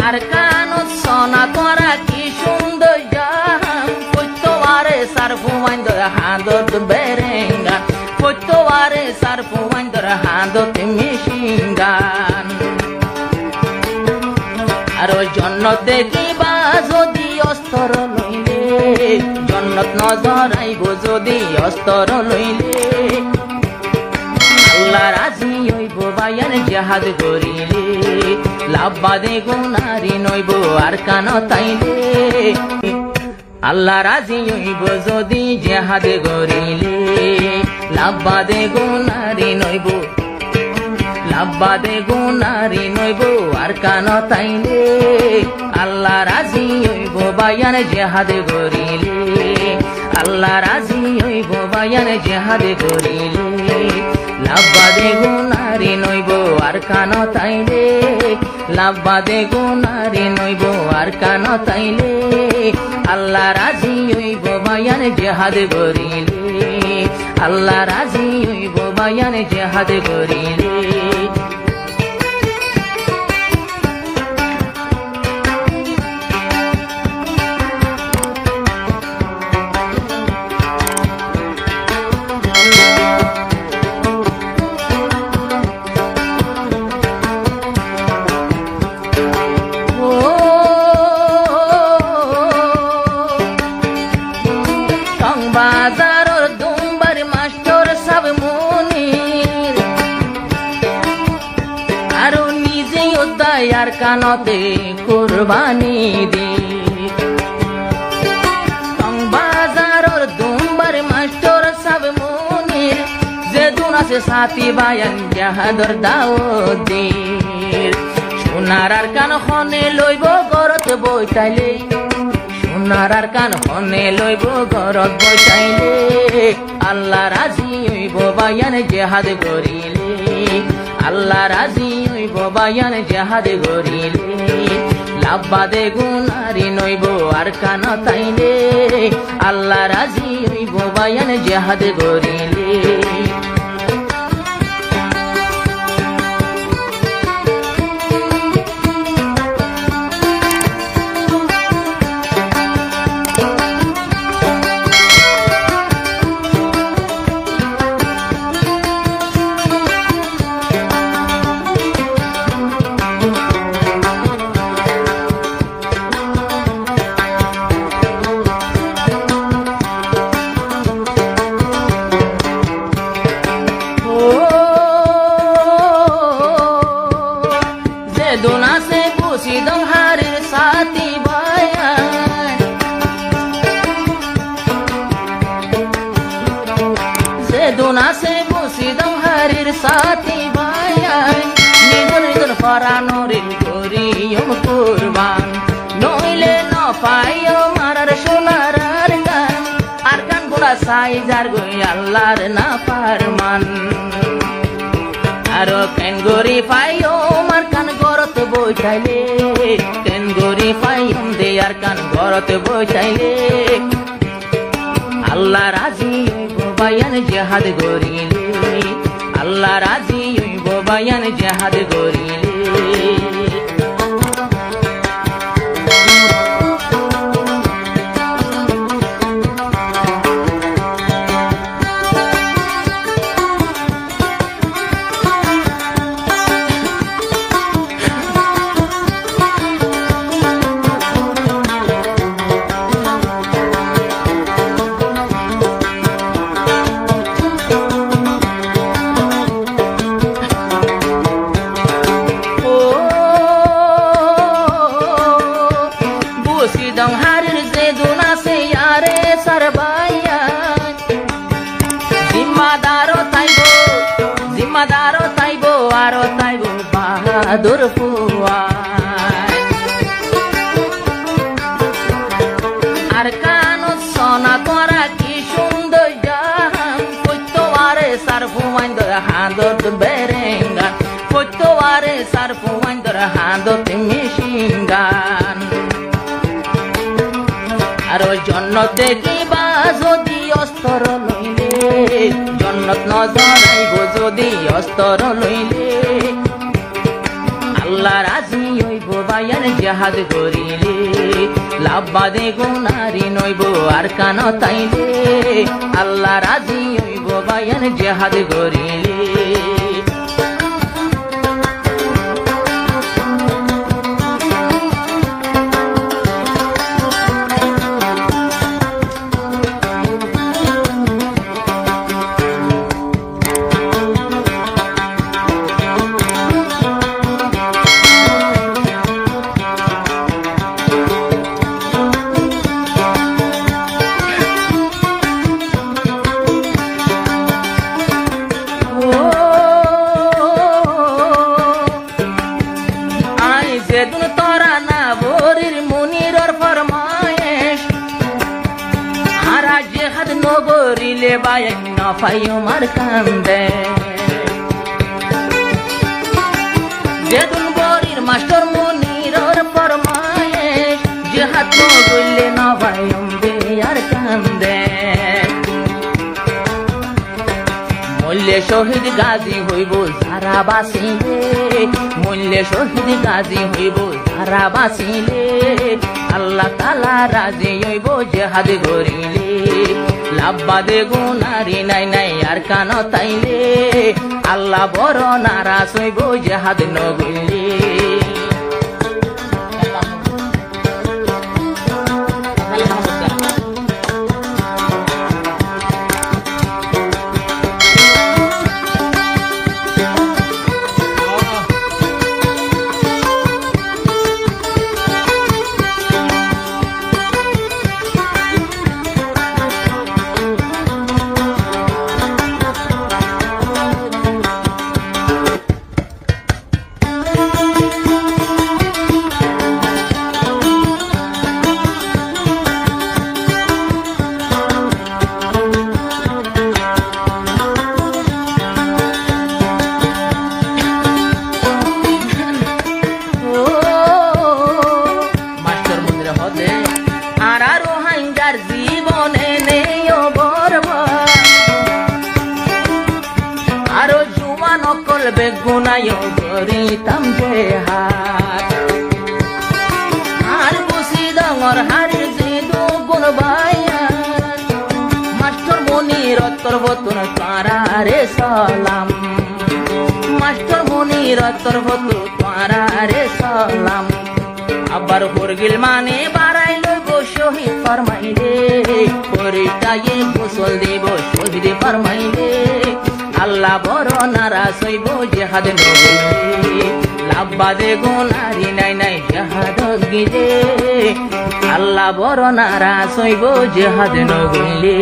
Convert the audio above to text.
আর কানো সোনা তোরা কি সুন্দর জাম কইতোয়ারে সারফু মাইন্দর হাঁদত বেরেঙ্গা কইতোয়ারে সারফু মাইন্দর হাঁদত মিশিঙ্গান আর জন্নত দেখিবা যদি অস্তর লইলে জন্নত নজর আইব যদি অস্তর লইলে আল্লাহ রাজি হইব বায়ান জাহাজ করিলে লাভবাদে গুনারি নইব আর কান তাইলে আল্লাহ রাজি হইব যদি জাহাজ করিলে লাভবাদে গুনারি নইব লাভবাদে গুনারি নইব আর কান তাইলে আল্লাহ রাজি হইব বায়ান জাহাজ করিলে আল্লাহ রাজি হইব বায়ান জাহাজ করিলে লাভবাদে গুনারি নইব আর কান তাইলে লাভবাদে গুনারি নইব আর কান তাইলে আল্লাহ রাজি হইব বায়ান জাহাজ করিলে আল্লাহ রাজি হইব বায়ান জাহাজ করিলে বাজারর দুম্বার মাস্টার সব মুনির আর নিজে উদয়ার কানতে কুরবানি দি বাজারর দুম্বার মাস্টার সব মুনির যে দুনাসে সাথী বায়ান জাহাদর দাউদ্দির সোনার আর কান খনে লইব গরত বইতাইলে সোনার কান হনে লইব ঘরত বসাইলে আল্লাহ রাজি হইব বায়ান জাহাজ করিলে আল্লাহ রাজি হইব বায়ান জাহাজ করিলে লাভবাদে গুনারি নইব আর কান তাইলে আল্লাহ রাজি হইব বায়ান জাহাজ করিলে দুনাসে বুসিদং হারের সাথী বায়ান যে দুনাসে বুসিদং হারের সাথী বায়ান নিদন নিদন ফরানোরিল করিয়ম কুরবান নইলে ন পাইও মারার সোনার আর গান গোড়া সাইজার গই আল্লাহর না ফারমান আরো কেন গরি পাইও মার কান গরত বইতাইলে কেন গরি পাইম দে আর কান গরত বইতাইলে আল্লাহ রাজি হইব বায়ান জাহাজ করিলে আল্লাহ রাজি হইব বায়ান জাহাজ করিলে বুসিদং হারের যে দুনাসে আরে সরবায়ান জিম্মাদারও তাইব আরো তাইব বাহাদুর ফুয়ান আর কানো সোনা তোরা কি সুন্দর জাম কইতোয়ারে সারফু মাইন্দর হাঁদত বেরেঙ্গা কইতোয়ারে সারফু মাইন্দর হাঁদত মিশিঙ্গান আর জন্নত দেখিবা যদি অস্তর লইলে জন্নত নজর আইব যদি অস্তর লইলে আল্লাহ রাজি হইব বায়া বায়ান জাহাদ করিলে লাভ বাদে গুনারি নইব আর কান তাইলে আল্লাহ রাজি হইব বায়ান জাহাদ করিলে যেদিন তোরা না বরির মুনিরর ফরমায়েশ আর জেহাদ নগরিলে বায়ান না পাইও মার কান্দে যেদিন বরির মাস্টার মুনিরর ফরমায়েশ জেহাদ নগরিলে না পাইও আর কান্দে মূল্যে শহীদ গাজী হইব যারা বাঁচিলে মূল্যে শহীদ গাজী হইব যারা বাঁচিলে আল্লাহ তাআলা রাজি হইব জিহাদ করিলে লাভ বাদে গুনারি নাই নাই আর কান তাইলে আল্লাহ বড় নারাজ হইব জিহাদ নগরিলে জীবনে নেই আরো জুয়ান করবে গুনায় করিতাম যে হাত আর বুঝি ডাঙর হারি যে দুগুণ বায়ান মাস্টার মনির তোর বতুন তারারে সালাম মাস্টার মনির তোর বতু তারারে সালাম আবার হরগিল মানে বাড়াইল শহীদ ফরমাইলে পরিটায়ে গোসল দেব শহীদ ফরমাইলে আল্লাহ বড় নারাজ হইব জিহাদ নগরিলে লাভ বাদে গুনারি নাই নাই জিহাদ গিলে আল্লাহ বড় নারাজ হইব জিহাদ নগরিলে।